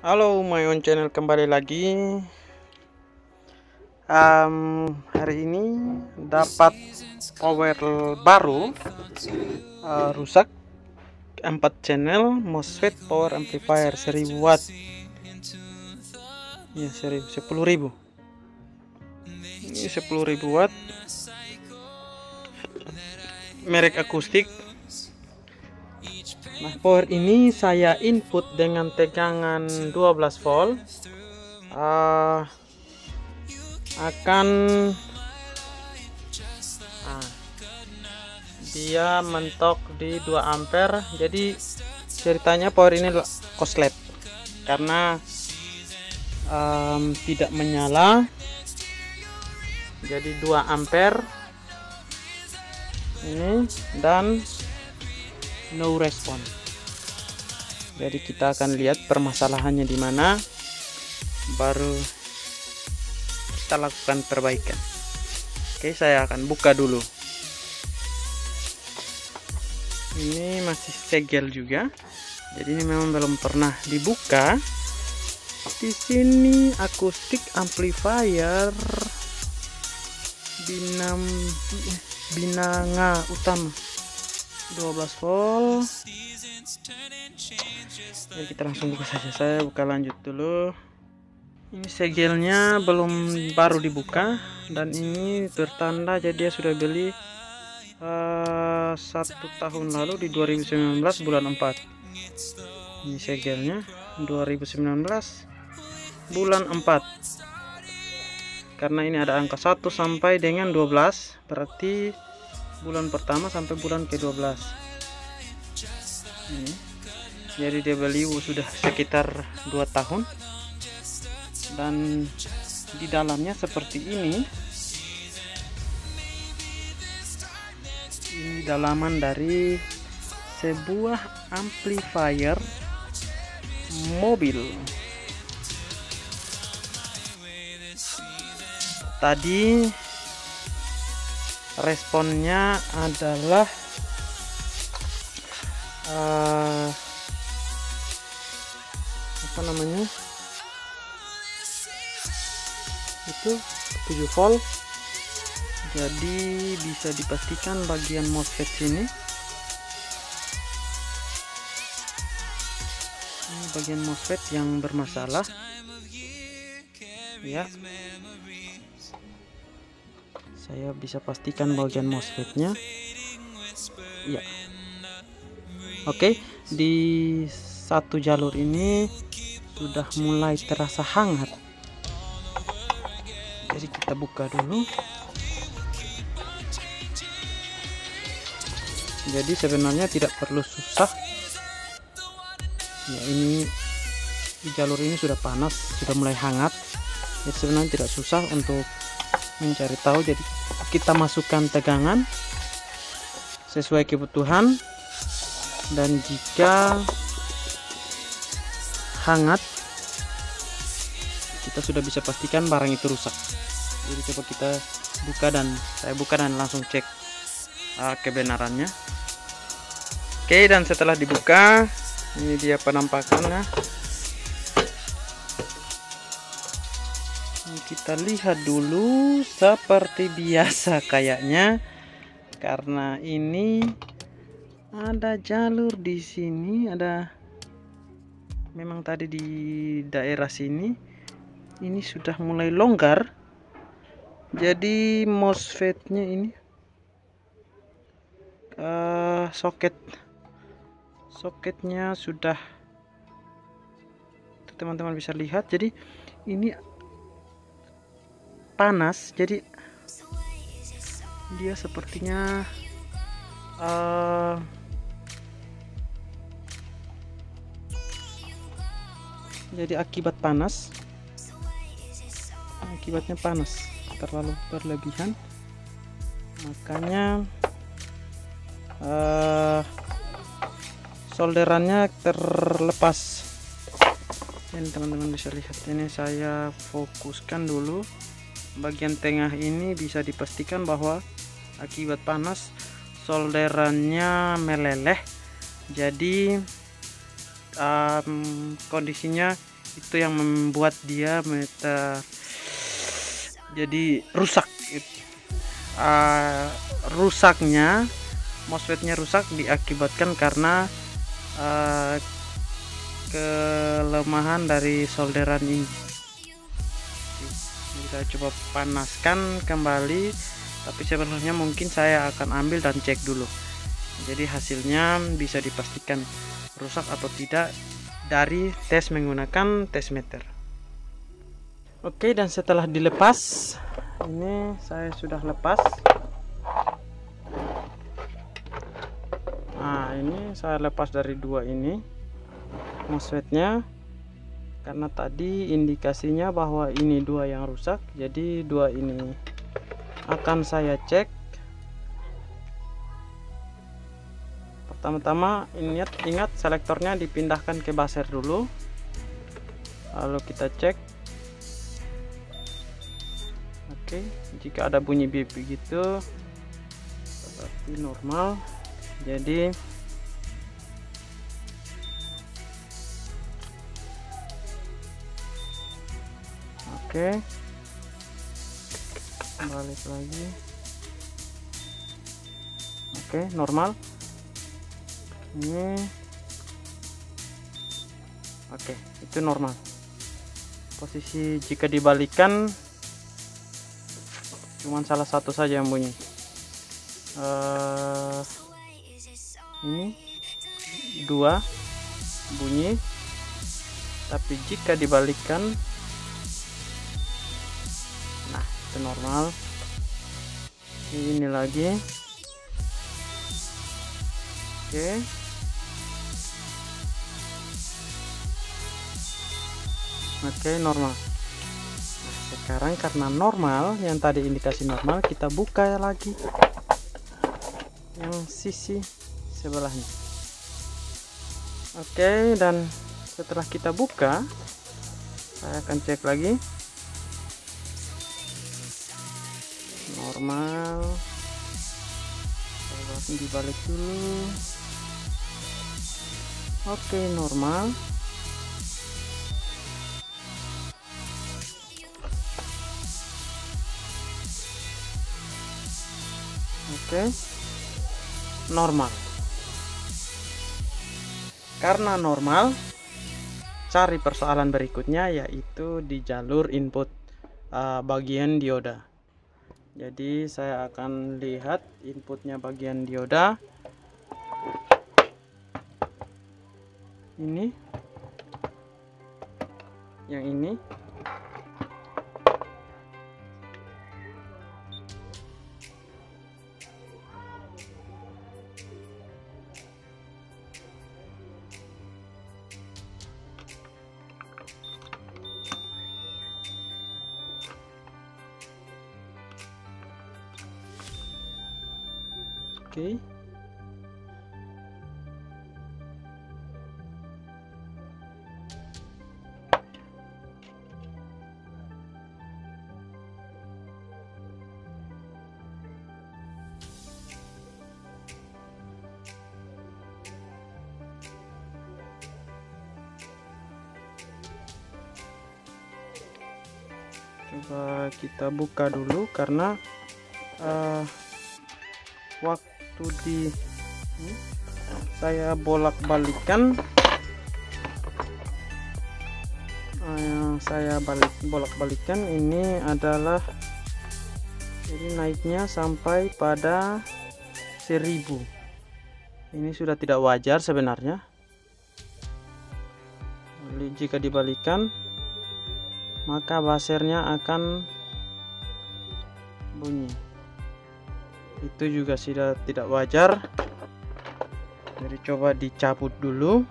Halo, my own channel kembali lagi. Hari ini dapat power baru, rusak 4 channel MOSFET power amplifier 1000 watt ya, 10.000. Ini 10.000 watt, merek akustik. Nah, power ini saya input dengan tegangan 12 volt. Akan dia mentok di 2 ampere. Jadi ceritanya power ini korslet karena tidak menyala, jadi 2 ampere ini dan no respon. Jadi kita akan lihat permasalahannya di mana, baru kita lakukan perbaikan. Oke, saya akan buka dulu. Ini masih segel juga, jadi ini memang belum pernah dibuka. Di sini akustik amplifier Binanga utama 12 volt. Ya, kita langsung buka saja. Saya buka lanjut dulu. Ini segelnya baru dibuka, dan ini bertanda jadi dia sudah beli 1 tahun lalu di 2019 bulan 4. Ini segelnya 2019 bulan 4. Karena ini ada angka 1 sampai dengan 12, berarti bulan pertama sampai bulan ke-12. Ini. Jadi dia beli sudah sekitar 2 tahun. Dan di dalamnya seperti ini. Ini dalaman dari sebuah amplifier mobil. Tadi responnya adalah itu 7 volt. Jadi bisa dipastikan bagian MOSFET sini, ini bagian MOSFET yang bermasalah ya. Saya bisa pastikan bagian MOSFET-nya ya. Oke, di satu jalur ini sudah mulai terasa hangat. Jadi kita buka dulu. Jadi sebenarnya tidak perlu susah ya. Ini di jalur ini sudah panas, sudah mulai hangat. Jadi sebenarnya tidak susah untuk mencari tahu. Jadi kita masukkan tegangan sesuai kebutuhan, dan jika hangat kita sudah bisa pastikan barang itu rusak. Jadi coba kita buka, dan saya buka dan langsung cek kebenarannya. Oke, dan setelah dibuka, ini dia penampakannya. Kita lihat dulu seperti biasa kayaknya, karena ini ada jalur di sini, ada memang tadi di daerah sini ini sudah mulai longgar. Jadi MOSFET-nya ini soketnya sudah, teman-teman bisa lihat. Jadi ini panas, jadi dia sepertinya jadi akibatnya panas terlalu berlebihan, makanya solderannya terlepas. Ini teman-teman bisa lihat, ini saya fokuskan dulu. Bagian tengah ini bisa dipastikan bahwa akibat panas solderannya meleleh. Jadi kondisinya itu yang membuat dia jadi rusak. Rusaknya MOSFET-nya rusak diakibatkan karena kelemahan dari solderan ini. Kita coba panaskan kembali, tapi sebenarnya mungkin saya akan ambil dan cek dulu, jadi hasilnya bisa dipastikan rusak atau tidak dari tes menggunakan tes meter. Oke, dan setelah dilepas, ini saya sudah lepas. Nah, ini saya lepas dari dua ini MOSFET-nya, karena tadi indikasinya bahwa ini dua yang rusak, jadi dua ini akan saya cek. Pertama-tama ingat selektornya dipindahkan ke buzzer dulu, lalu kita cek. Oke, jika ada bunyi bip begitu berarti normal. Jadi oke, balik lagi. Oke, normal. Ini oke, itu normal. Posisi jika dibalikan cuman salah satu saja yang bunyi. Ini dua bunyi, tapi jika dibalikan, nah itu normal. Ini lagi. Oke, normal. Nah, sekarang karena normal, yang tadi indikasi normal, kita buka lagi yang sisi sebelahnya. Oke, dan setelah kita buka, saya akan cek lagi. Normal. Langsung dibalik dulu. Oke, normal. Oke, normal. Karena normal, cari persoalan berikutnya yaitu di jalur input bagian dioda. Jadi saya akan lihat inputnya bagian dioda. Ini, yang ini. Oke. Coba kita buka dulu karena waktu saya bolak-balikan, bolak-balikan ini adalah jadi naiknya sampai pada 1000. Ini sudah tidak wajar sebenarnya. Jika dibalikan, maka buzzernya akan bunyi. Itu juga sudah tidak wajar. Jadi coba dicabut dulu.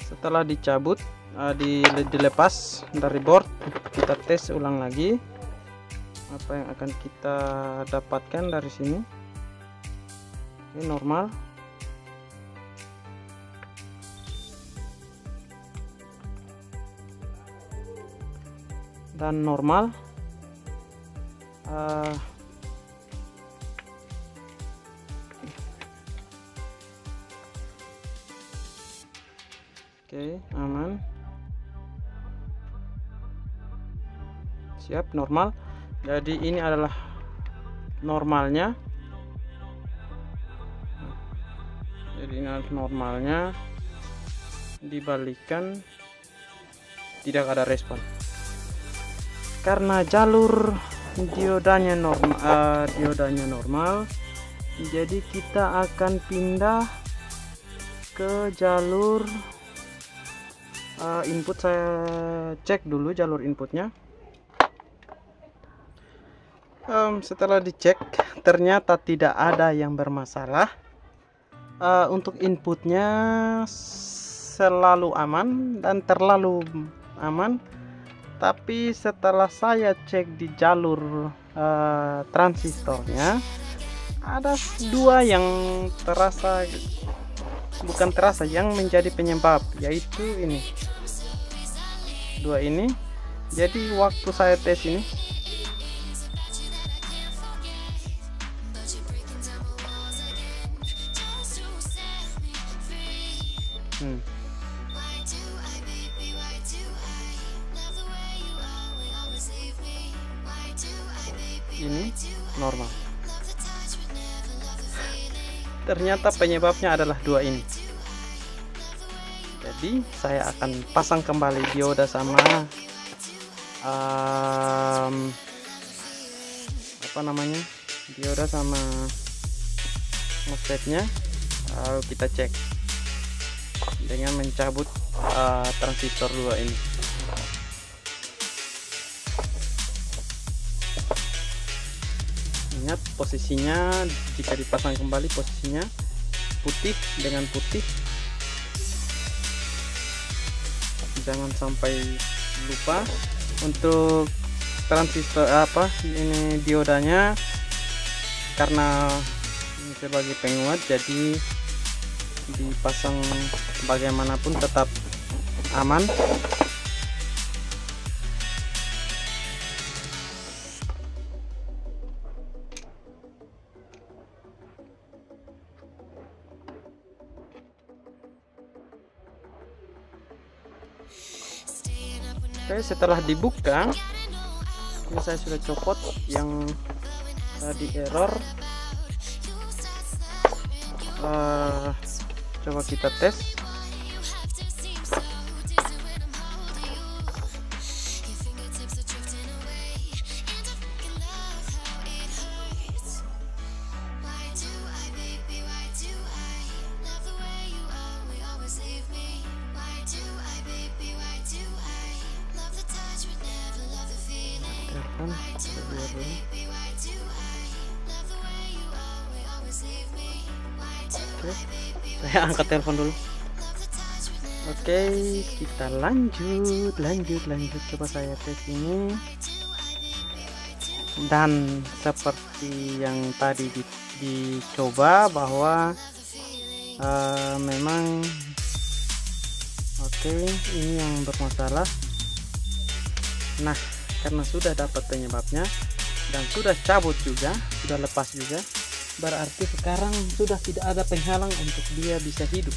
Setelah dicabut, dilepas dari board, kita tes ulang lagi apa yang akan kita dapatkan dari sini. Ini normal. Dan normal. Oke, Oke, aman. Siap, normal. Jadi ini adalah normalnya. Jadi ini adalah normalnya. Dibalikan, tidak ada respon karena jalur diodanya normal. Jadi kita akan pindah ke jalur input. Saya cek dulu jalur inputnya. Setelah dicek ternyata tidak ada yang bermasalah. Untuk inputnya selalu aman dan terlalu aman, tapi setelah saya cek di jalur transistornya ada dua yang yang menjadi penyebab, yaitu ini dua ini. Jadi waktu saya tes ini ini normal. Ternyata penyebabnya adalah dua ini. Jadi saya akan pasang kembali dioda sama dioda sama MOSFET-nya. Lalu kita cek dengan mencabut transistor 2 ini. Ingat posisinya, jika dipasang kembali posisinya putih dengan putih, jangan sampai lupa. Untuk transistor ini diodanya, karena ini sebagai penguat, jadi dipasang bagaimanapun tetap aman. Oke, setelah dibuka, ini saya sudah copot yang tadi error. Coba kita tes. Oke, saya angkat telepon dulu. Oke, kita lanjut. Coba saya tes ini. Dan seperti yang tadi dicoba bahwa memang oke, ini yang bermasalah. Nah, karena sudah dapat penyebabnya dan sudah cabut juga, sudah lepas juga, berarti sekarang sudah tidak ada penghalang untuk dia bisa hidup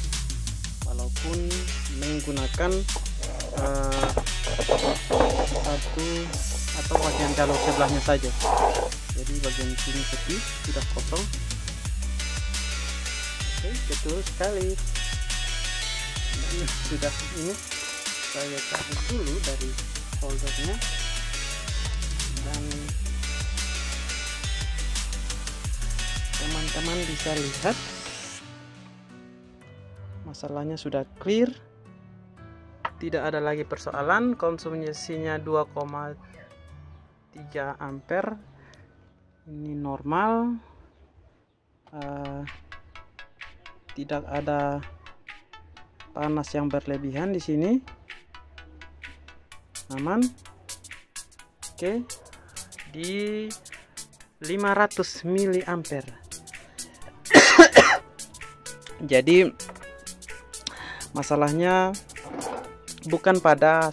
walaupun menggunakan satu atau bagian jalur sebelahnya saja. Jadi bagian sini sepi, sudah kosong. Oke, betul sekali. Nah, sudah ini saya cabut dulu dari holdernya. Dan teman-teman bisa lihat masalahnya sudah clear, tidak ada lagi persoalan. Konsumsinya 2,3 ampere, ini normal, tidak ada panas yang berlebihan di sini, aman. Oke, di 500 miliampere. Jadi masalahnya bukan pada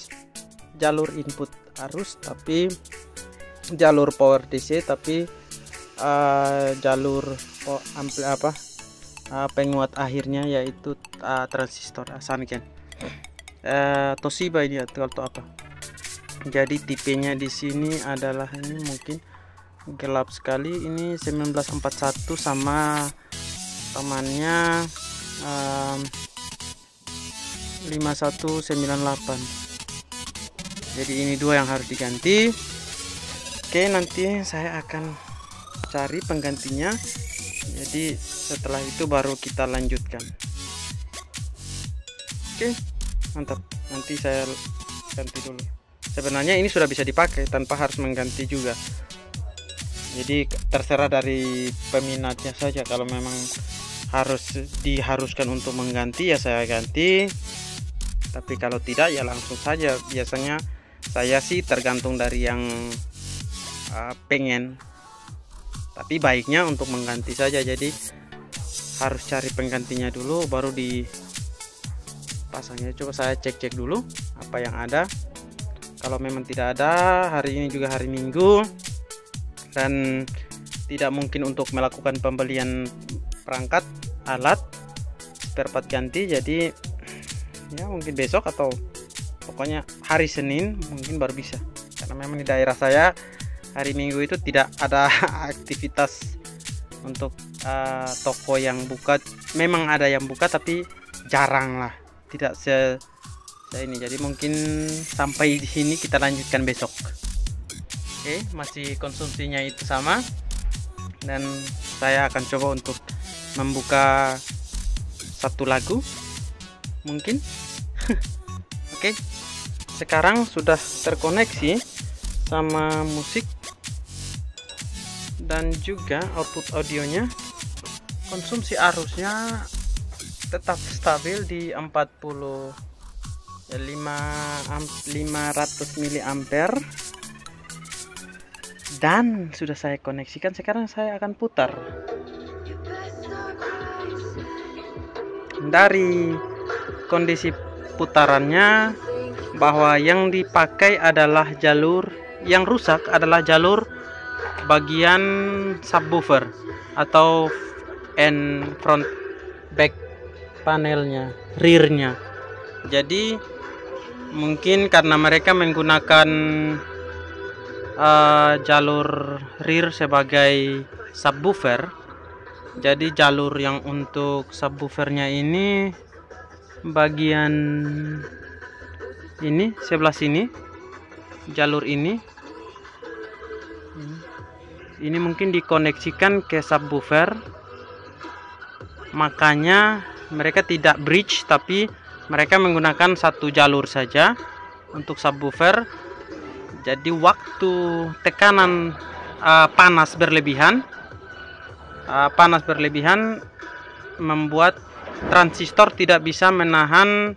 jalur input arus, tapi jalur power DC, tapi jalur penguat akhirnya, yaitu transistor Sanken. Toshiba ini atau apa. Jadi tipenya di sini adalah ini mungkin gelap sekali. Ini 1941 sama temannya 5198. Jadi ini dua yang harus diganti. Oke, nanti saya akan cari penggantinya. Jadi setelah itu baru kita lanjutkan. Oke, mantap. Nanti saya ganti dulu. Sebenarnya ini sudah bisa dipakai tanpa harus mengganti juga. Jadi terserah dari peminatnya saja. Kalau memang diharuskan untuk mengganti ya saya ganti. Tapi kalau tidak ya langsung saja. Biasanya saya sih tergantung dari yang pengen. Tapi baiknya untuk mengganti saja. Jadi harus cari penggantinya dulu baru dipasangnya. Coba saya cek dulu apa yang ada. Kalau memang tidak ada, hari ini juga hari Minggu dan tidak mungkin untuk melakukan pembelian perangkat alat spare part ganti, jadi ya mungkin besok atau pokoknya hari Senin mungkin baru bisa, karena memang di daerah saya hari Minggu itu tidak ada aktivitas untuk toko yang buka. Memang ada yang buka tapi jarang lah, tidak ini. Jadi mungkin sampai di sini kita lanjutkan besok. Oke, masih konsumsinya itu sama dan saya akan coba untuk membuka satu lagu mungkin. Oke, sekarang sudah terkoneksi sama musik dan juga output audionya. Konsumsi arusnya tetap stabil di 500 mA dan sudah saya koneksikan. Sekarang saya akan putar. Dari kondisi putarannya bahwa yang dipakai adalah jalur yang rusak adalah jalur bagian subwoofer atau front back panelnya, rearnya. Jadi mungkin karena mereka menggunakan jalur rear sebagai subwoofer, jadi jalur yang untuk subwoofernya ini bagian ini sebelah sini, jalur ini mungkin dikoneksikan ke subwoofer, makanya mereka tidak bridge tapi mereka menggunakan satu jalur saja untuk subwoofer. Jadi waktu tekanan panas berlebihan membuat transistor tidak bisa menahan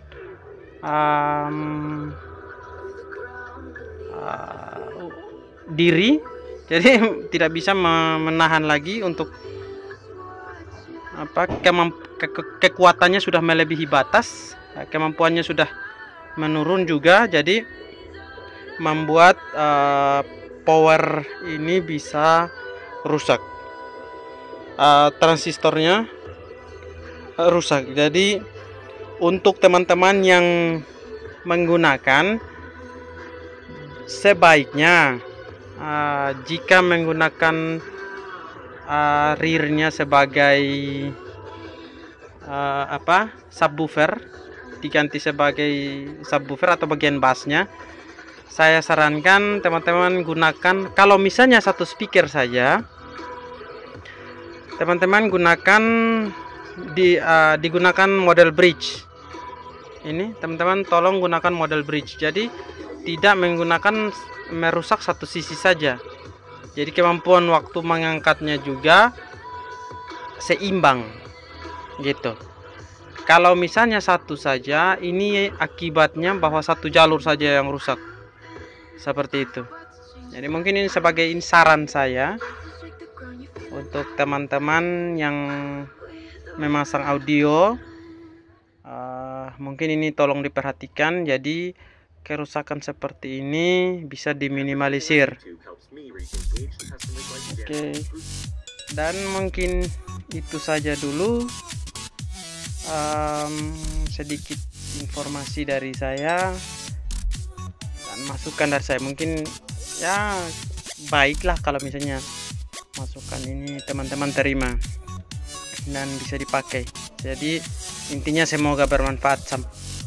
diri. Jadi tidak bisa menahan lagi untuk kekuatannya sudah melebihi batas. Kemampuannya sudah menurun juga, jadi membuat power ini bisa rusak, transistornya rusak. Jadi untuk teman-teman yang menggunakan, sebaiknya jika menggunakan rearnya sebagai subwoofer, diganti sebagai subwoofer atau bagian bassnya, saya sarankan teman-teman gunakan, kalau misalnya satu speaker saja, teman-teman gunakan digunakan model bridge. Ini teman-teman tolong gunakan model bridge, jadi tidak menggunakan merusak satu sisi saja. Jadi kemampuan waktu mengangkatnya juga seimbang gitu. Kalau misalnya satu saja, ini akibatnya bahwa satu jalur saja yang rusak, seperti itu. Jadi mungkin ini sebagai saran saya untuk teman-teman yang memasang audio, mungkin ini tolong diperhatikan. Jadi kerusakan seperti ini bisa diminimalisir. Oke. Dan mungkin itu saja dulu sedikit informasi dari saya dan masukan dari saya. Mungkin ya baiklah kalau misalnya masukan ini teman-teman terima dan bisa dipakai. Jadi intinya semoga bermanfaat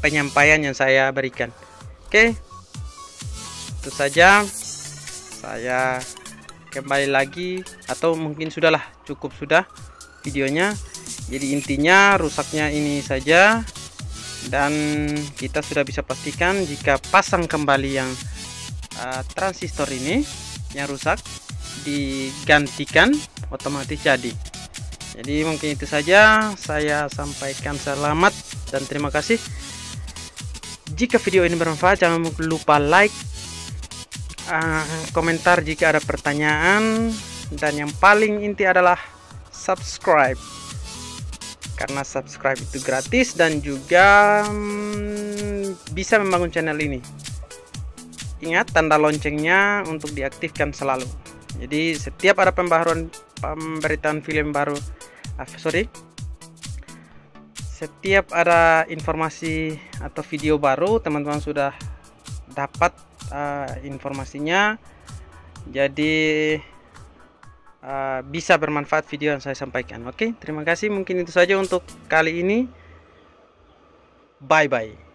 penyampaian yang saya berikan. Oke, itu saja. Saya kembali lagi, atau mungkin sudahlah, cukup sudah videonya. Jadi intinya rusaknya ini saja, dan kita sudah bisa pastikan jika pasang kembali yang transistor ini yang rusak digantikan otomatis jadi. Jadi mungkin itu saja, saya sampaikan selamat dan terima kasih. Jika video ini bermanfaat, jangan lupa like, komentar jika ada pertanyaan, dan yang paling inti adalah subscribe, karena subscribe itu gratis dan juga bisa membangun channel ini. Ingat tanda loncengnya untuk diaktifkan selalu. Jadi setiap ada pemberitaan film baru, setiap ada informasi atau video baru, teman-teman sudah dapat informasinya. Jadi bisa bermanfaat video yang saya sampaikan. Oke, terima kasih. Mungkin itu saja untuk kali ini. Bye bye.